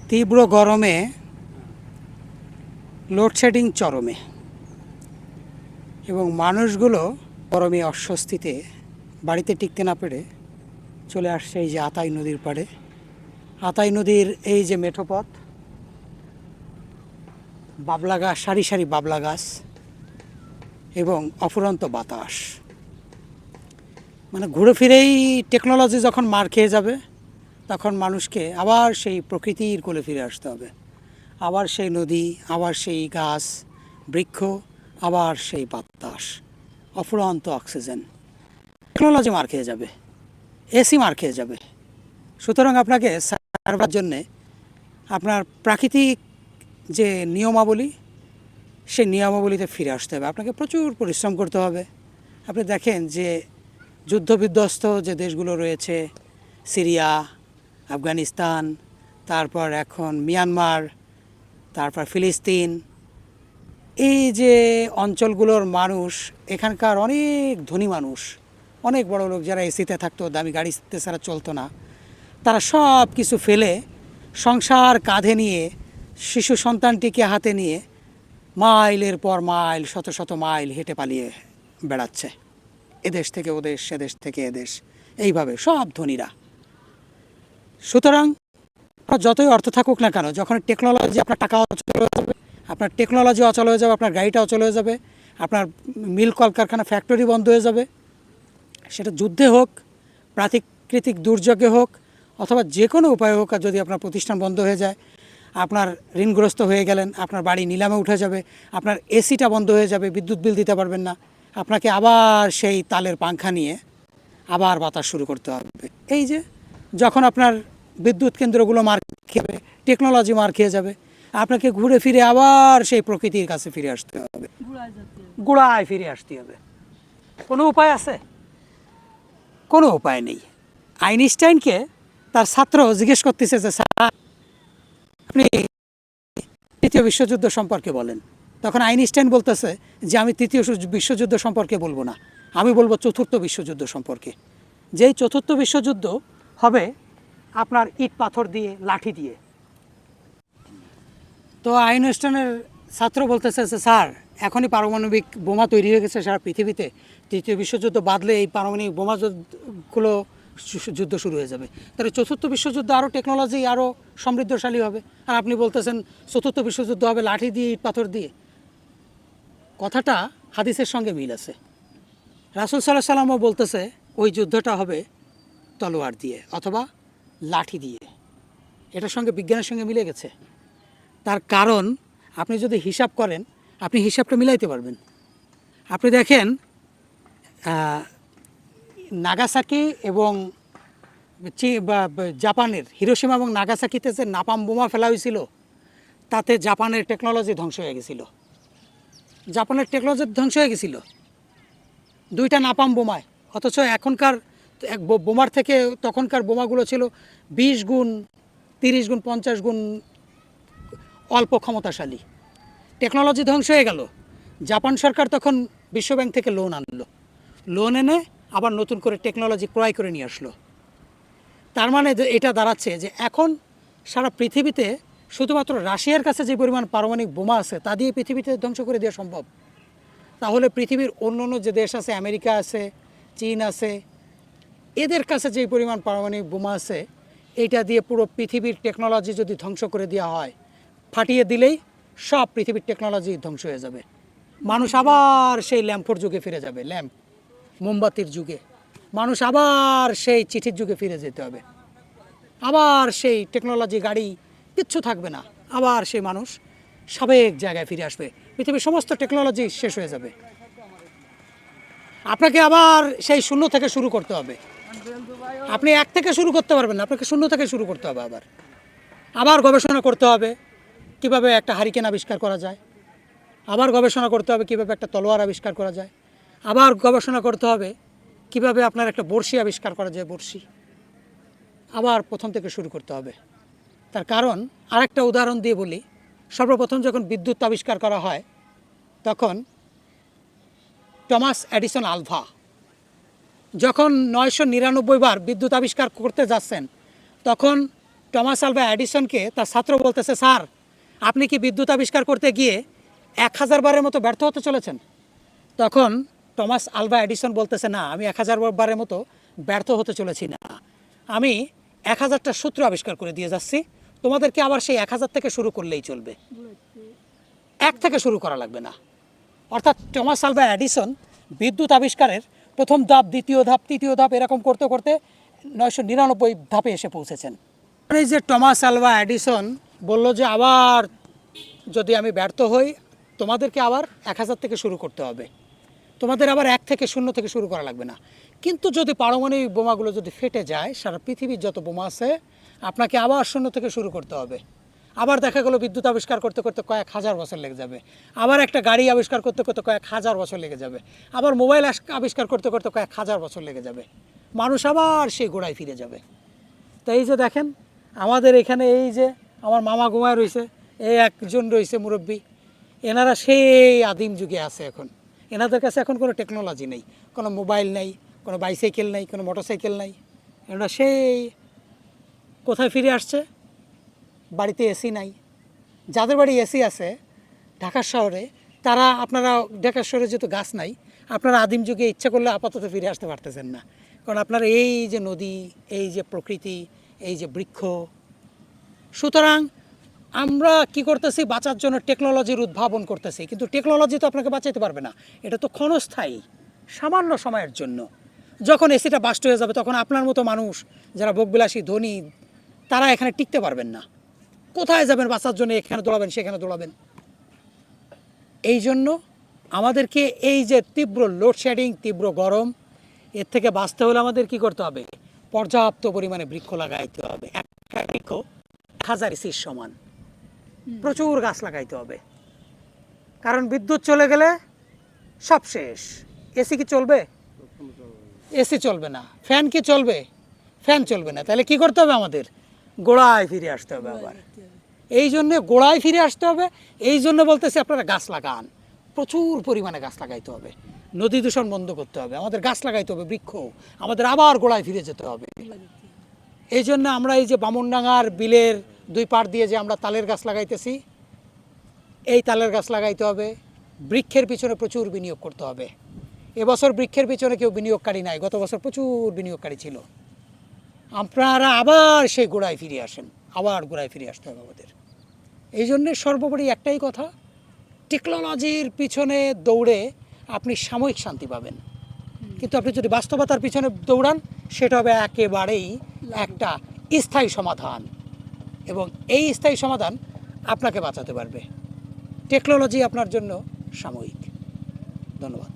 তীব্র গরমে লোডশেডিং চরমে এবং মানুষগুলো গরমে অস্বস্তিতে বাড়িতে টিকতে না পেরে চলে আসছে এই যে আতাই নদীর পাড়ে। আতাই নদীর এই যে মেঠোপথ, বাবলা গাছ, সারি সারি বাবলা গাছ এবং অফুরন্ত বাতাস, মানে ঘুরে ফিরেই টেকনোলজি যখন মার খেয়ে যাবে তখন মানুষকে আবার সেই প্রকৃতির কোলে ফিরে আসতে হবে। আবার সেই নদী, আবার সেই গাছ বৃক্ষ, আবার সেই বাতাস, অফুরন্ত অক্সিজেন। টেকনোলজি মার খেয়ে যাবে, এসি মার খেয়ে যাবে। সুতরাং আপনাকে সার্ভার জন্যে আপনার প্রাকৃতিক যে নিয়মাবলী, সেই নিয়মাবলীতে ফিরে আসতে হবে। আপনাকে প্রচুর পরিশ্রম করতে হবে। আপনি দেখেন যে যুদ্ধবিধ্বস্ত যে দেশগুলো রয়েছে, সিরিয়া, আফগানিস্তান, তারপর এখন মিয়ানমার, তারপর ফিলিস্তিন, এই যে অঞ্চলগুলোর মানুষ, এখানকার অনেক ধনী মানুষ, অনেক বড় লোক যারা এসিতে থাকতো, দামি গাড়িতে ছাড়া চলতো না, তারা সব কিছু ফেলে সংসার কাঁধে নিয়ে, শিশু সন্তানটিকে হাতে নিয়ে মাইলের পর মাইল, শত শত মাইল হেঁটে পালিয়ে বেড়াচ্ছে, এদেশ থেকে ওদেশ, সেদেশ থেকে এদেশ, এইভাবে সব ধনীরা। সুতরাং যতই অর্থ থাকুক না কেন, যখন টেকনোলজি, আপনার টাকা অচল হয়ে যাবে, আপনার টেকনোলজি অচল হয়ে যাবে, আপনার গাড়িটা অচল হয়ে যাবে, আপনার মিল কলকারখানা, ফ্যাক্টরি বন্ধ হয়ে যাবে, সেটা যুদ্ধে হোক, প্রাকৃতিক দুর্যোগে হোক, অথবা যে কোনো উপায়ে হোক। আর যদি আপনার প্রতিষ্ঠান বন্ধ হয়ে যায়, আপনার ঋণগ্রস্ত হয়ে গেলেন, আপনার বাড়ি নিলামে উঠে যাবে, আপনার এসিটা বন্ধ হয়ে যাবে, বিদ্যুৎ বিল দিতে পারবেন না, আপনাকে আবার সেই তালের পাংখা নিয়ে আবার বাতাস শুরু করতে হবে। এই যে যখন আপনার বিদ্যুৎ কেন্দ্রগুলো মার খেয়ে, টেকনোলজি মার খেয়ে যাবে, আপনাকে ঘুরে ফিরে আবার সেই প্রকৃতির কাছে ফিরে আসতে হবে, গোড়ায় ফিরে আসতে হবে। কোনো উপায় আছে? কোনো উপায় নেই। আইনস্টাইনকে তার ছাত্র জিজ্ঞেস করতেছে যে, স্যার আপনি তৃতীয় বিশ্বযুদ্ধ সম্পর্কে বলেন। তখন আইনস্টাইন বলতেছে যে, আমি তৃতীয় বিশ্বযুদ্ধ সম্পর্কে বলবো না, আমি বলবো চতুর্থ বিশ্বযুদ্ধ সম্পর্কে। যেই চতুর্থ বিশ্বযুদ্ধ হবে আপনার ইট পাথর দিয়ে, লাঠি দিয়ে। তো আইনস্টাইনের ছাত্র বলতেছে যে, স্যার এখনই পারমাণবিক বোমা তৈরি হয়ে গেছে সারা পৃথিবীতে, তৃতীয় বিশ্বযুদ্ধ বাদলে এই পারমাণবিক বোমাগুলো যুদ্ধ শুরু হয়ে যাবে, তাহলে চতুর্থ বিশ্বযুদ্ধ আরও টেকনোলজি আরও সমৃদ্ধশালী হবে। আর আপনি বলতেছেন চতুর্থ বিশ্বযুদ্ধ হবে লাঠি দিয়ে, ইট পাথর দিয়ে। কথাটা হাদিসের সঙ্গে মিল আছে। রাসূল সাল্লাল্লাহু আলাইহি সাল্লামও বলতেছে ওই যুদ্ধটা হবে তলোয়ার দিয়ে অথবা লাঠি দিয়ে। এটার সঙ্গে, বিজ্ঞানের সঙ্গে মিলে গেছে। তার কারণ আপনি যদি হিসাব করেন, আপনি হিসাবটা মিলাইতে পারবেন। আপনি দেখেন নাগাসাকি এবং জাপানের হিরোশিমা এবং নাগাসাকিতে যে নাপাম বোমা ফেলা হয়েছিল, তাতে জাপানের টেকনোলজি ধ্বংস হয়ে গেছিল। জাপানের টেকনোলজি ধ্বংস হয়ে গেছিল দুইটা নাপাম বোমায়। অথচ এখনকার এক বোমার থেকে তখনকার বোমাগুলো ছিল 20 গুণ, 30 গুণ, 50 গুণ অল্প ক্ষমতাশালী। টেকনোলজি ধ্বংস হয়ে গেল। জাপান সরকার তখন বিশ্বব্যাংক থেকে লোন আনলো, লোন এনে আবার নতুন করে টেকনোলজি ক্রয় করে নিয়ে আসলো। তার মানে এটা দাঁড়াচ্ছে যে এখন সারা পৃথিবীতে শুধুমাত্র রাশিয়ার কাছে যে পরিমাণ পারমাণবিক বোমা আছে তা দিয়ে পৃথিবীতে ধ্বংস করে দেওয়া সম্ভব। তাহলে পৃথিবীর অন্য অন্য যে দেশ আছে, আমেরিকা আছে, চীন আছে, এদের কাছে যে পরিমাণ পারমাণবিক বোমা আছে, এইটা দিয়ে পুরো পৃথিবীর টেকনোলজি যদি ধ্বংস করে দেওয়া হয়, ফাটিয়ে দিলেই সব পৃথিবীর টেকনোলজি ধ্বংস হয়ে যাবে। মানুষ আবার সেই ল্যাম্পোর যুগে ফিরে যাবে, ল্যাম্প, মোমবাতির যুগে। মানুষ আবার সেই চিঠির যুগে ফিরে যেতে হবে। আবার সেই টেকনোলজি, গাড়ি কিচ্ছু থাকবে না। আবার সেই মানুষ সাবেক জায়গায় ফিরে আসবে, পৃথিবীর সমস্ত টেকনোলজি শেষ হয়ে যাবে। আপনাকে আবার সেই শূন্য থেকে শুরু করতে হবে। আপনি এক থেকে শুরু করতে পারবেন না, আপনাকে শূন্য থেকে শুরু করতে হবে। আবার গবেষণা করতে হবে কিভাবে একটা হারিকেন আবিষ্কার করা যায়, আবার গবেষণা করতে হবে কিভাবে একটা তলোয়ার আবিষ্কার করা যায়, আবার গবেষণা করতে হবে কিভাবে আপনার একটা বড়শি আবিষ্কার করা যায়, বড়শি। আবার প্রথম থেকে শুরু করতে হবে। তার কারণ আরেকটা উদাহরণ দিয়ে বলি, সর্বপ্রথম যখন বিদ্যুৎ আবিষ্কার করা হয় তখন টমাস এডিসন আলভা যখন 999 বার বিদ্যুৎ আবিষ্কার করতে যাচ্ছেন, তখন টমাস আলভা এডিসনকে তার ছাত্র বলতেছে, স্যার আপনি কি বিদ্যুৎ আবিষ্কার করতে গিয়ে 1000 বারের মতো ব্যর্থ হতে চলেছেন? তখন টমাস আলভা এডিসন বলতেছে, না, আমি 1000 বারের মতো ব্যর্থ হতে চলেছি না, আমি 1000টা সূত্র আবিষ্কার করে দিয়ে যাচ্ছি, তোমাদেরকে আবার সেই 1000 থেকে শুরু করলেই চলবে, এক থেকে শুরু করা লাগবে না। অর্থাৎ টমাস আলভা এডিসন বিদ্যুৎ আবিষ্কারের প্রথম ধাপ, দ্বিতীয় ধাপ, তৃতীয় ধাপ এরকম করতে করতে 999 ধাপে এসে পৌঁছেছেন। এই যে টমাস আলভা এডিসন বলল যে আবার যদি আমি ব্যর্থ হই, তোমাদেরকে আবার 1000 থেকে শুরু করতে হবে, তোমাদের আবার 1 থেকে 0 থেকে শুরু করা লাগবে না। কিন্তু যদি পারমাণবিক বোমাগুলো যদি ফেটে যায়, সারা পৃথিবীর যত বোমা আছে, আপনাকে আবার 0 থেকে শুরু করতে হবে। আবার দেখা গেলো বিদ্যুৎ আবিষ্কার করতে করতে কয়েক হাজার বছর লেগে যাবে, আবার একটা গাড়ি আবিষ্কার করতে করতে কয়েক হাজার বছর লেগে যাবে, আবার মোবাইল আবিষ্কার করতে করতে কয়েক হাজার বছর লেগে যাবে, মানুষ আবার সেই গোড়ায় ফিরে যাবে। তো এই যে দেখেন আমাদের এখানে এই যে আমার মামা ঘুমায় রয়েছে, এই একজন রয়েছে মুরব্বী, এনারা সেই আদিম যুগে আছে। এখন এনাদের কাছে এখন কোনো টেকনোলজি নেই, কোনো মোবাইল নেই, কোনো বাইসাইকেল নেই, কোনো মোটরসাইকেল নেই, এনারা সেই কোথায় ফিরে আসছে? বাড়িতে এসি নাই। যাদের বাড়ি এসি আছে ঢাকার শহরে, তারা, আপনারা ঢাকার শহরে যেহেতু গাছ নাই, আপনারা আদিম যুগে ইচ্ছা করলে আপাতত ফিরে আসতে পারতেছেন না, কারণ আপনারা এই যে নদী, এই যে প্রকৃতি, এই যে বৃক্ষ। সুতরাং আমরা কি করতেছি? বাঁচার জন্য টেকনোলজির উদ্ভাবন করতেছি, কিন্তু টেকনোলজি তো আপনাকে বাঁচাতে পারবে না, এটা তো ক্ষণস্থায়ী, সামান্য সময়ের জন্য। যখন এসিটা বাস্ট হয়ে যাবে, তখন আপনার মতো মানুষ যারা ভোগবিলাসী ধনী, তারা এখানে টিকতে পারবেন না। কোথায় যাবেন বাঁচার জন্য? এখানে দৌড়াবেন, সেখানে দৌড়াবেন। এই জন্য আমাদেরকে এই যে তীব্র লোডশেডিং, তীব্র গরম, এর থেকে বাঁচতে হলে আমাদের কি করতে হবে? পর্যাপ্ত পরিমাণে বৃক্ষ লাগাইতে হবে। একটা বৃক্ষ 1000 এসির সমান, প্রচুর গাছ লাগাইতে হবে। কারণ বিদ্যুৎ চলে গেলে সব শেষ। এসি কি চলবে? এসি চলবে না। ফ্যান কি চলবে? ফ্যান চলবে না। তাহলে কি করতে হবে? আমাদের গোড়ায় ফিরে আসতে হবে আবার। এই জন্যে গোড়ায় ফিরে আসতে হবে। এই জন্য বলতেছি আপনারা গাছ লাগান, প্রচুর পরিমাণে গাছ লাগাইতে হবে। নদী দূষণ বন্ধ করতে হবে, আমাদের গাছ লাগাইতে হবে, বৃক্ষ, আমাদের আবার গোড়ায় ফিরে যেতে হবে। এই জন্য আমরা এই যে বামনডাঙ্গার বিলের 2 পাড় দিয়ে যে আমরা তালের গাছ লাগাইতেছি, এই তালের গাছ লাগাইতে হবে। বৃক্ষের পিছনে প্রচুর বিনিয়োগ করতে হবে। এবছর বৃক্ষের পিছনে কেউ বিনিয়োগকারী নাই, গত বছর প্রচুর বিনিয়োগকারী ছিল। আপনারা আবার সেই গোড়ায় ফিরে আসেন, আবার গোড়ায় ফিরে আসতে হবে আমাদের। এই জন্যে সর্বোপরি একটাই কথা, টেকনোলজির পিছনে দৌড়ে আপনি সাময়িক শান্তি পাবেন, কিন্তু আপনি যদি বাস্তবতার পিছনে দৌড়ান, সেটা হবে একেবারেই একটা স্থায়ী সমাধান, এবং এই স্থায়ী সমাধান আপনাকে বাঁচাতে পারবে। টেকনোলজি আপনার জন্য সাময়িক। ধন্যবাদ।